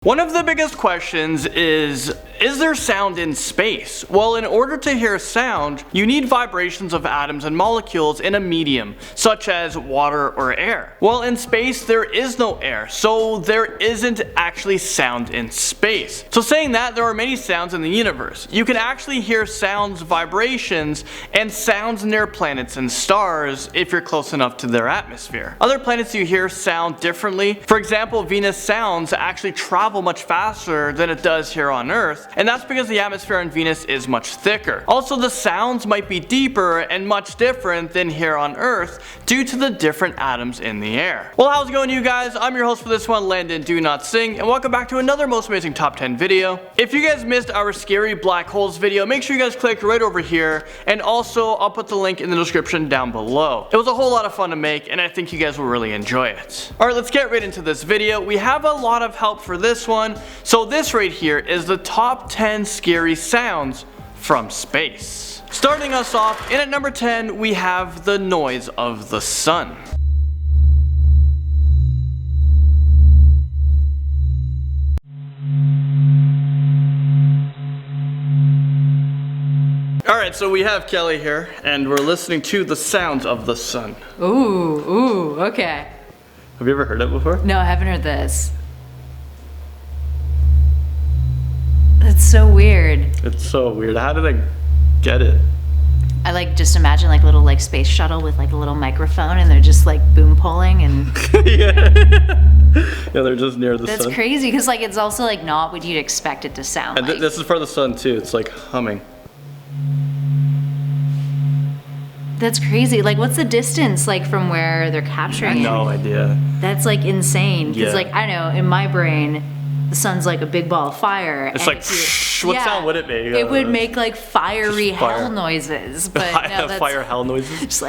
One of the biggest questions is there sound in space? Well, in order to hear sound, you need vibrations of atoms and molecules in a medium, such as water or air. Well, in space there is no air, so there isn't actually sound in space. So saying that, there are many sounds in the universe. You can actually hear sounds, vibrations, and sounds near planets and stars if you're close enough to their atmosphere. Other planets you hear sound differently. For example, Venus sounds actually travel much faster than it does here on Earth, and that's because the atmosphere on Venus is much thicker. Also, the sounds might be deeper and much different than here on Earth due to the different atoms in the air. Well, how's it going, you guys? I'm your host for this one, Landon Do Not Sing, and welcome back to another Most Amazing Top 10 video. If you guys missed our scary black holes video, make sure you guys click right over here, and also I'll put the link in the description down below. It was a whole lot of fun to make, and I think you guys will really enjoy it. Alright, let's get right into this video. We have a lot of help for this one. So this right here is the top 10 scary sounds from space. Starting us off, in at number 10, we have the noise of the sun. Alright, so we have Kelly here, and we're listening to the sounds of the sun. Ooh, okay. Have you ever heard it before? No, I haven't heard this. That's so weird. It's so weird. How did I get it? I just imagine a little space shuttle with a little microphone, and they're just boom polling and yeah, they're just near the sun. That's crazy because it's also not what you'd expect it to sound and like. This is for the sun too. It's humming. That's crazy. What's the distance from where they're capturing it? No idea. That's insane because Yeah. I don't know, in my brain the sun's a big ball of fire. It's and what sound would it make? It would make fiery fire. hell noises, but no, that's fire hell noises. just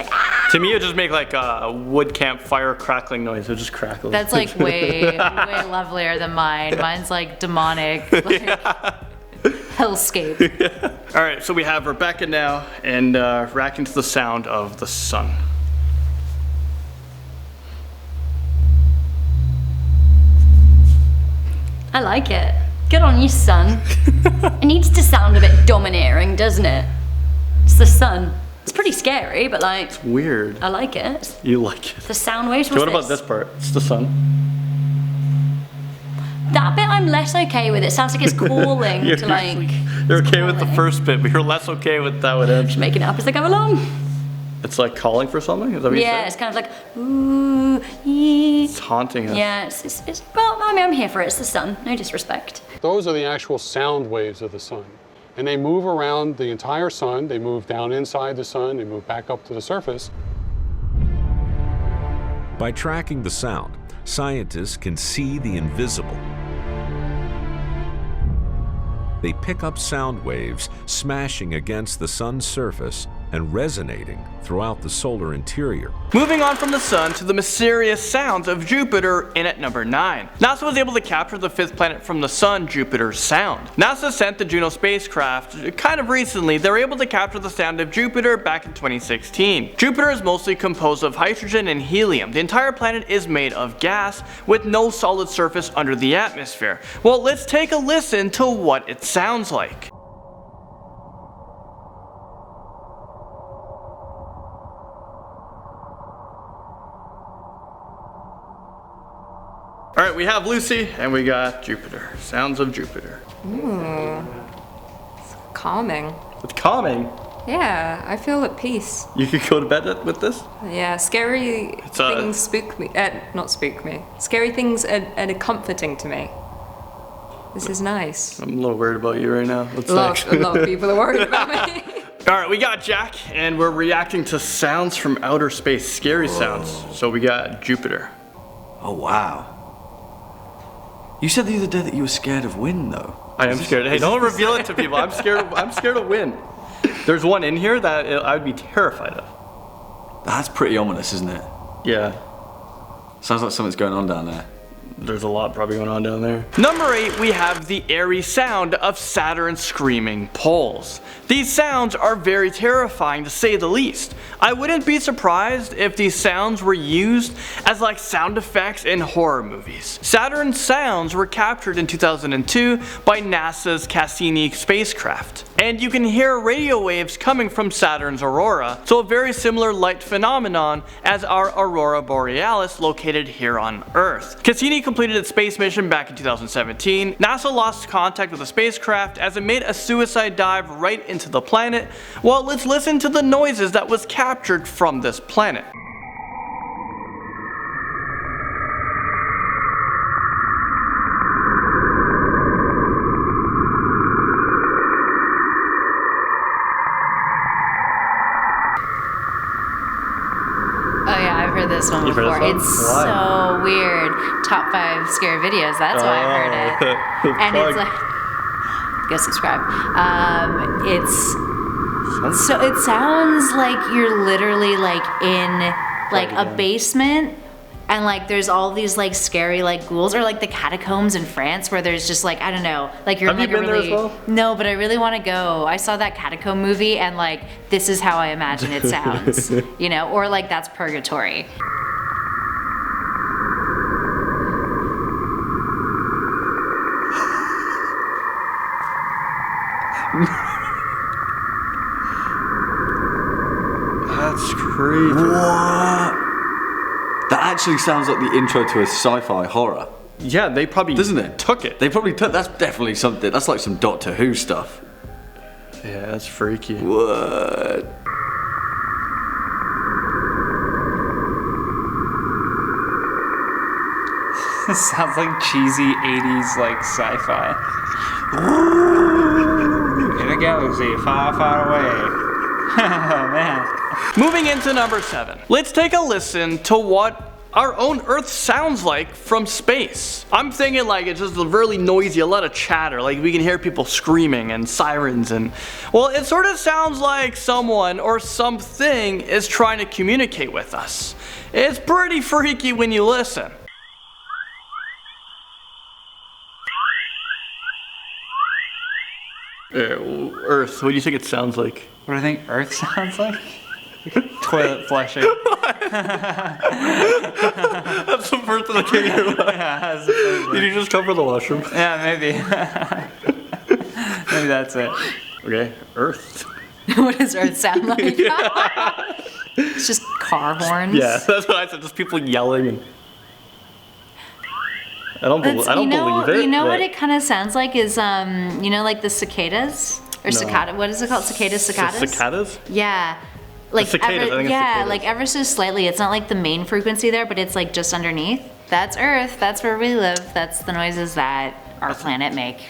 To me, it would just make a wood campfire crackling noise. It would just crackle. That's way lovelier than mine. Mine's demonic, hellscape. Yeah. All right, so we have Rebecca now, and reacting to the sound of the sun. I like it. Good on you, son. It needs to sound a bit domineering, doesn't it? It's the sun. It's pretty scary, but It's weird. I like it. You like it? The sound waves. So what about this part? It's the sun. That bit I'm less okay with. It sounds like it's calling You're to You're okay with the calling. first bit, but you're less okay with that one. Just making it up as I go along. It's calling for something? Is that what you Yeah, said? it's kind of ooh, yee. It's haunting us. Yeah, it's well, I'm here for it. It's the sun. No disrespect. Those are the actual sound waves of the sun. And they move around the entire sun. They move down inside the sun. They move back up to the surface. By tracking the sound, scientists can see the invisible. They pick up sound waves smashing against the sun's surface and resonating throughout the solar interior. Moving on from the sun to the mysterious sounds of Jupiter in at number 9. NASA was able to capture the 5th planet from the sun, Jupiter's sound. NASA sent the Juno spacecraft kind of recently. They were able to capture the sound of Jupiter back in 2016. Jupiter is mostly composed of hydrogen and helium. The entire planet is made of gas with no solid surface under the atmosphere. Well, let's take a listen to what it sounds like. Alright, we have Lucy, and we got Jupiter. Sounds of Jupiter. It's calming. It's calming. Yeah, I feel at peace. You could go to bed with this? Yeah, scary things spook me. Not spook me. Scary things are comforting to me. This is nice. I'm a little worried about you right now. What's A next? lot of people are worried about me. Alright, we got Jack, and we're reacting to sounds from outer space. Scary sounds. So we got Jupiter. Oh, wow. You said the other day that you were scared of wind, though. I am scared. Hey, don't reveal it to people. I'm scared of wind. There's one in here that I would be terrified of. That's pretty ominous, isn't it? Yeah. Sounds like something's going on down there. There's a lot probably going on down there. Number 8, we have the eerie sound of Saturn's screaming poles. These sounds are very terrifying to say the least. I wouldn't be surprised if these sounds were used as like sound effects in horror movies. Saturn's sounds were captured in 2002 by NASA's Cassini spacecraft. And you can hear radio waves coming from Saturn's aurora, so a very similar light phenomenon as our aurora borealis located here on Earth. Cassini completed its space mission back in 2017. NASA lost contact with the spacecraft as it made a suicide dive right into the planet. Well, let's listen to the noises that was captured from this planet. Oh yeah, I've heard this one You've heard before. this one? It's Why? so weird. Top 5 scary videos. That's why I've heard it. And it's like, go subscribe. It sounds like you're literally like in like a basement, and like there's all these like scary like ghouls, or like the catacombs in France where there's just like, I don't know, like you're Have like you been a there really as well? No, but I really want to go. I saw that catacomb movie, and like this is how I imagine it sounds, you know, or like that's purgatory. That's crazy. What? That actually sounds like the intro to a sci-fi horror. Yeah, they probably Doesn't it? took it. They probably took. That's definitely something. That's like some Doctor Who stuff. Yeah, that's freaky. What? This sounds like cheesy 80s like sci-fi. In a galaxy far, far away. Oh man. Moving into number 7. Let's take a listen to what our own Earth sounds like from space. I'm thinking like it's just really noisy, a lot of chatter, like we can hear people screaming and sirens and, well, it sort of sounds like someone or something is trying to communicate with us. It's pretty freaky when you listen. Earth, what do you think it sounds like? What do I think Earth sounds like? Toilet flushing. That's the first thing that came to your mind. Yeah, that's the first one. Did you just come from the washroom? Yeah, maybe. Maybe that's it. Okay, Earth. What does Earth sound like? It's just car horns. Yeah, that's what I said. Just people yelling and. I don't believe it. You know but- what it kind of sounds like is, you know, like the cicadas or No. cicada. What is it called? Cicadas. Cicadas? Yeah. Like cicadas, I think it's cicadas. like ever so slightly. It's not like the main frequency there, but it's like just underneath. That's Earth. That's where we live. That's the noises that our planet makes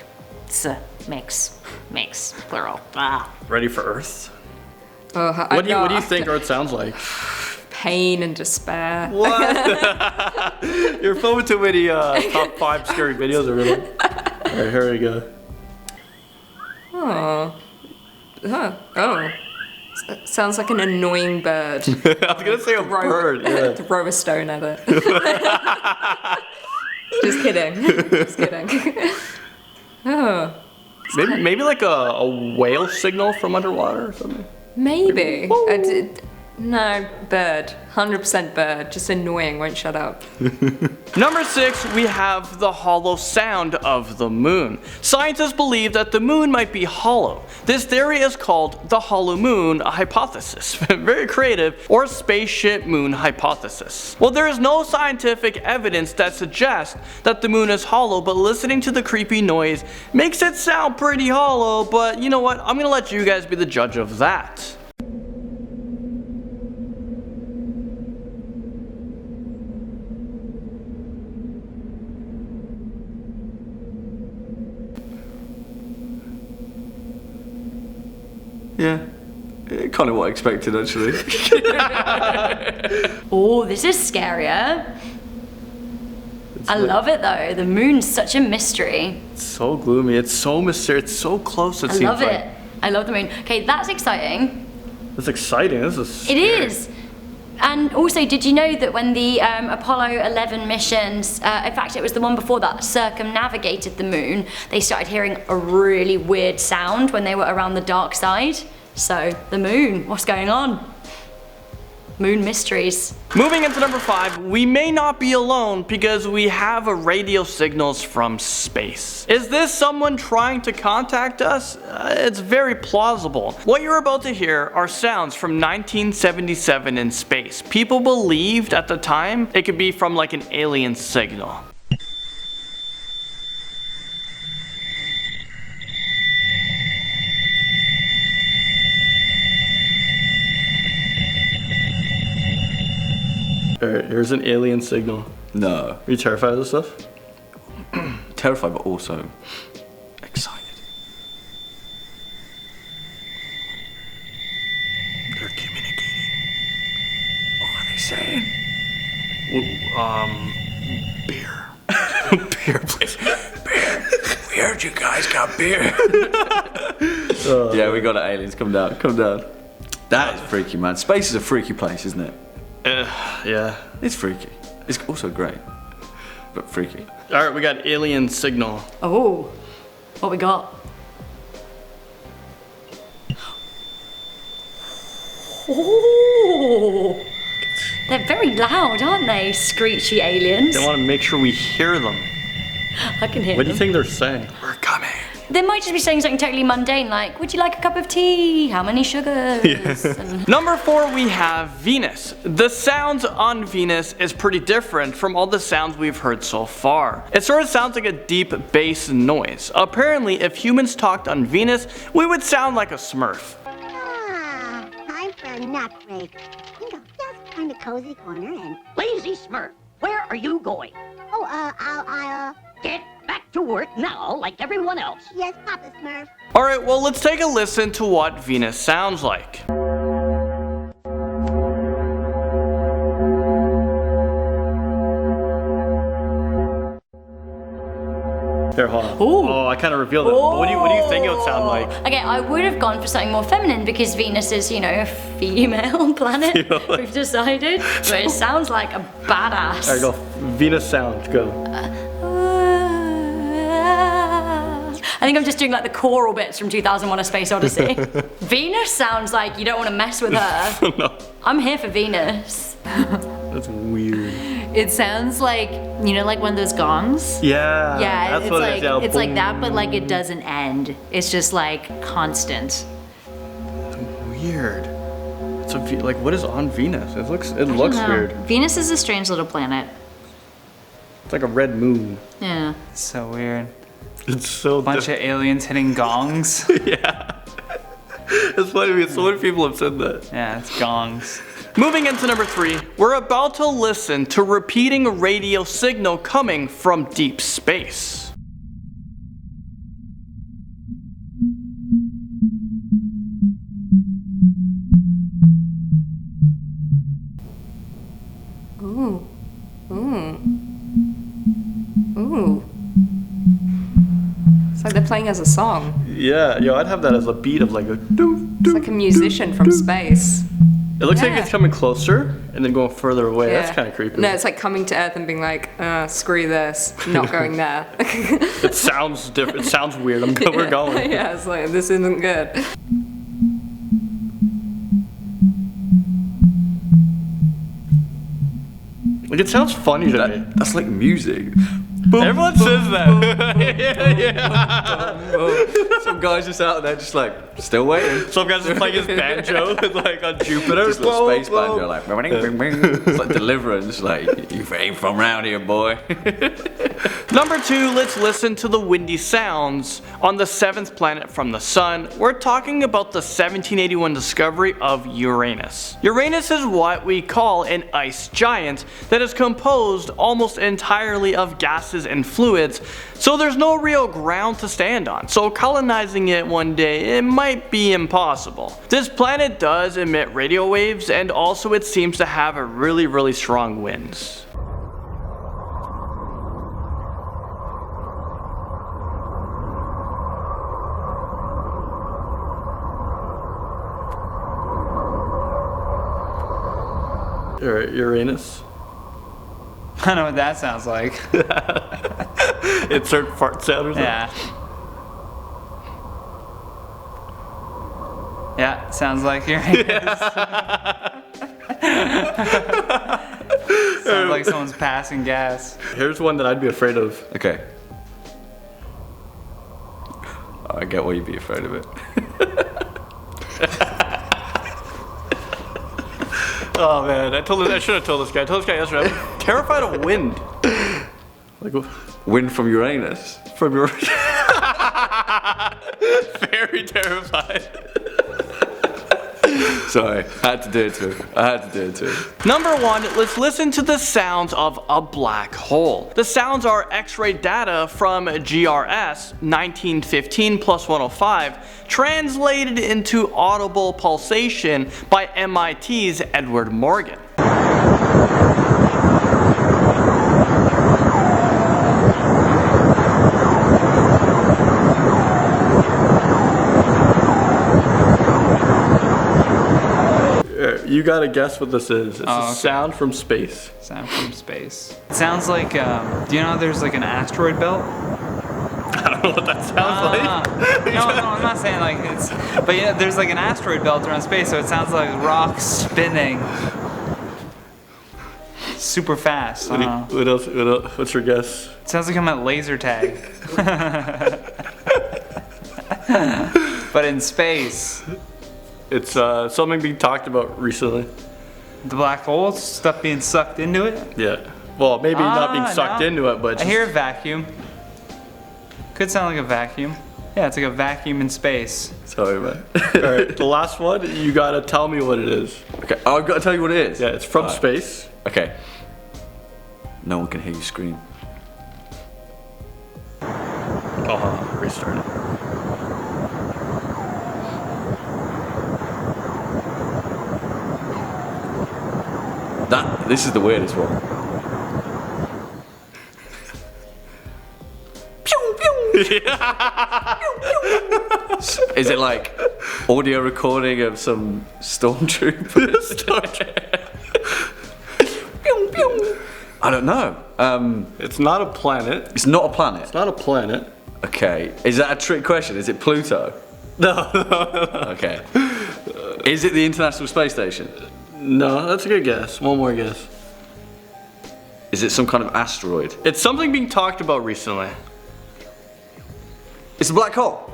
plural. Ah. Ready for Earth? Oh, What do you think Earth sounds like? Pain and despair. What? You're filming too many top 5 scary videos already. Alright, here we go. Oh. Sounds like an annoying bird. I was gonna say a bird. Yeah. Throw a stone at it. Just kidding. Just kidding. Oh. Maybe like a whale signal from underwater or something. Maybe. No, bird. 100% bird. Just annoying, won't shut up. Number 6, we have the hollow sound of the moon. Scientists believe that the moon might be hollow. This theory is called the hollow moon hypothesis. Very creative, or spaceship moon hypothesis. Well, there is no scientific evidence that suggests that the moon is hollow, but listening to the creepy noise makes it sound pretty hollow, but you know what? I'm gonna let you guys be the judge of that. Yeah. Kind of what I expected, actually. Oh, this is scarier. I love it though. The moon's such a mystery. It's so gloomy, it's so mysterious, it's so close it I seems love like. it. I love the moon. Okay, that's exciting. It's exciting, this is It scary. is. And also, did you know that when the Apollo 11 missions, in fact it was the one before that, circumnavigated the moon, they started hearing a really weird sound when they were around the dark side? So, the moon, what's going on? Moon mysteries. Moving into number 5, we may not be alone because we have radio signals from space. Is this someone trying to contact us? It's very plausible. What you're about to hear are sounds from 1977 in space. People believed at the time it could be from like an alien signal. Alright, here's an alien signal. No. Are you terrified of this stuff? Terrified, but also excited. They're communicating. What are they saying? Beer. Beer, please. Beer. We heard you guys got beer. Yeah, we got it, aliens. Come down, come down. That is freaky, man. Space is a freaky place, isn't it? Yeah. It's freaky. It's also great, but freaky. Alright, we got alien signal. Oh, what we got? Oh, they're very loud, aren't they? Screechy aliens. They want to make sure we hear them. I can hear What do them. you think they're saying? We're coming. They might just be saying something totally mundane, like, would you like a cup of tea? How many sugars? And Number 4, we have Venus. The sounds on Venus is pretty different from all the sounds we've heard so far. It sort of sounds like a deep bass noise. Apparently, if humans talked on Venus, we would sound like a Smurf. Ah, time for a nap break. Just find a cozy corner and... Lazy Smurf, where are you going? Oh, I'll... Get back to work now like everyone else. Yes, Papa Smurf. Alright, well let's take a listen to what Venus sounds like. Here, hold on. Ooh. Oh, I kind of revealed it. What do you think it would sound like? okay, I would have gone for something more feminine because Venus is, you know, a female planet. We've decided, but it sounds like a badass. Alright, go. Venus sound, go. I think I'm just doing like the choral bits from 2001: A Space Odyssey. Venus sounds like you don't want to mess with her. No. I'm here for Venus. That's weird. It sounds like, you know, like one of those gongs. Yeah. Yeah, that's it's what like it is. Yeah, it's like boom. that, but like it doesn't end. It's just like constant. Weird. It's like what is on Venus? It looks I don't know. weird. Venus is a strange little planet. It's like a red moon. Yeah. So weird. It's so Bunch of aliens hitting gongs. Yeah. It's funny because so many people have said that. Yeah, it's gongs. Moving into number 3, we're about to listen to repeating radio signal coming from deep space. Ooh. Ooh. Ooh. It's like they're playing as a song. Yeah, yo, I'd have that as a beat of like a doo. It's like a musician from space. It looks like Yeah. it's coming closer and then going further away. Yeah. That's kind of creepy. No, it's like coming to Earth and being like, screw this, not going there. It sounds different. It sounds weird. We're going. Yeah, it's like, this isn't good. Like it sounds funny to me. That's like music. Everyone says that. yeah. Some guys just out there, just like still waiting. Some guys just playing his banjo, like on Jupiter. Just a little space banjo, like it's like Deliverance. Like you ain't from around here, boy. Number 2, let's listen to the windy sounds on the 7th planet from the sun. We're talking about the 1781 discovery of Uranus. Uranus is what we call an ice giant that is composed almost entirely of gases and fluids, so there's no real ground to stand on. So colonizing it one day, it might be impossible. This planet does emit radio waves, and also it seems to have a really strong winds. Or Uranus. I know what that sounds like. Insert fart sound or something. Yeah. Yeah, sounds like Uranus. Sounds like someone's passing gas. Here's one that I'd be afraid of. Okay. I get why you'd be afraid of it. Oh man, I should have told this guy. I told this guy yesterday. I'm terrified of wind. Like Wind from Uranus. from your. Very terrified. Sorry, I had to do it to him. Number one, let's listen to the sounds of a black hole. The sounds are X-ray data from GRS 1915 plus 105, translated into audible pulsation by MIT's Edward Morgan. You gotta guess what this is. It's a sound from space. Sound from space. It sounds like, do you know there's like an asteroid belt? I don't know what that sounds like. No, I'm not saying like it's, but yeah, there's like an asteroid belt around space, so it sounds like rocks spinning super fast. What else? What's your guess? It sounds like I'm at laser tag. But in space. It's something being talked about recently. The black hole, stuff being sucked into it? Yeah. Well, maybe not being sucked no. into it, but I hear a vacuum. Could sound like a vacuum. Yeah, it's like a vacuum in space. Sorry, man. Alright, the last one, you gotta tell me what it is. Okay, I've got to tell you what it is. Yeah, it's from space. Okay. No one can hear you scream. Restart it. This is the weirdest one. Is it like audio recording of some stormtroopers? I don't know. It's not a planet. It's not a planet. It's not a planet. Okay. Is that a trick question? Is it Pluto? No. Okay. Is it the International Space Station? No, that's a good guess. One more guess. Is it some kind of asteroid? It's something being talked about recently. It's a black hole.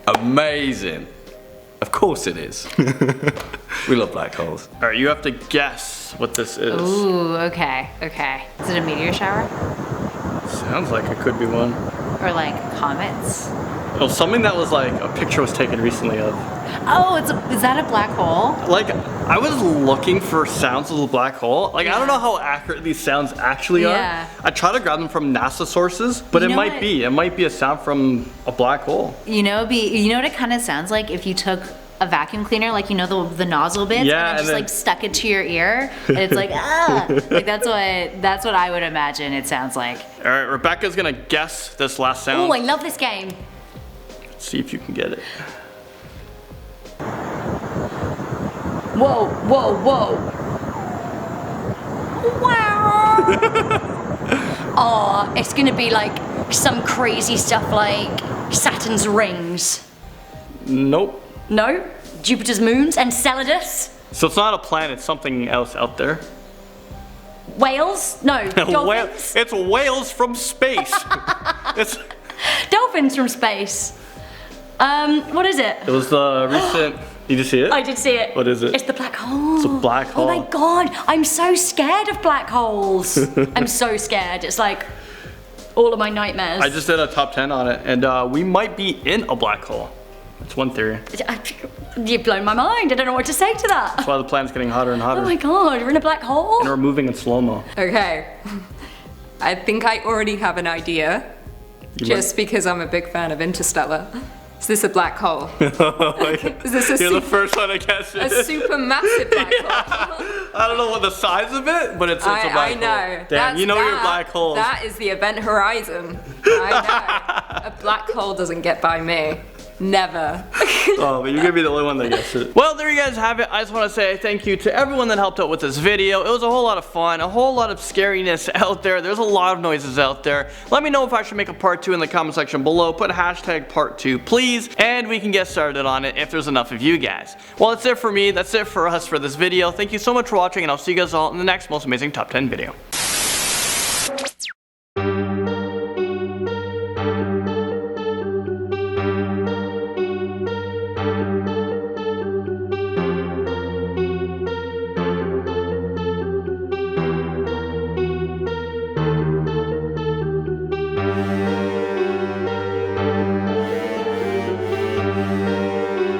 Amazing. Of course it is. We love black holes. Alright, you have to guess what this is. Ooh, okay. Is it a meteor shower? Sounds like it could be one. Or like comets? Oh, something that was like a picture was taken recently of. Oh, is that a black hole? Like, I was looking for sounds of the black hole. Like, I don't know how accurate these sounds actually are. I try to grab them from NASA sources, but it might be. It might be a sound from a black hole. You know what it kind of sounds like if you took a vacuum cleaner, like the nozzle bits, and just like stuck it to your ear, and it's like like that's what I would imagine it sounds like. All right, Rebecca's gonna guess this last sound. Oh, I love this game. Let's see if you can get it. Whoa, whoa, whoa. Wow. Oh, it's gonna be like some crazy stuff like Saturn's rings. Nope. No? Jupiter's moons? Enceladus? So it's not a planet, it's something else out there. Whales? No, dolphins? It's whales from space. It's dolphins from space. What is it? It was the recent. Did you see it? I did see it. What is it? It's the black hole. It's a black hole. Oh my god, I'm so scared of black holes. I'm so scared. It's like all of my nightmares. I just did a top 10 on it, and we might be in a black hole. That's one theory. You've blown my mind. I don't know what to say to that. That's why the planet's getting hotter and hotter. Oh my god, we're in a black hole? And we're moving in slow-mo. Okay. I think I already have an idea. Just because I'm a big fan of Interstellar. Is this a black hole? Is this You're the first one I guess. A super massive black hole? I don't know what the size of it, but it's a black hole. I know. Damn, you know your black holes. That is the event horizon. I know. A black hole doesn't get by me. Never. Oh, but you're gonna be the only one that gets it. Well, there you guys have it. I just want to say thank you to everyone that helped out with this video. It was a whole lot of fun, a whole lot of scariness out there. There's a lot of noises out there. Let me know if I should make a part 2 in the comment section below. Put hashtag part 2, please, and we can get started on it if there's enough of you guys. Well, that's it for me. That's it for us for this video. Thank you so much for watching, and I'll see you guys all in the next most amazing top 10 video.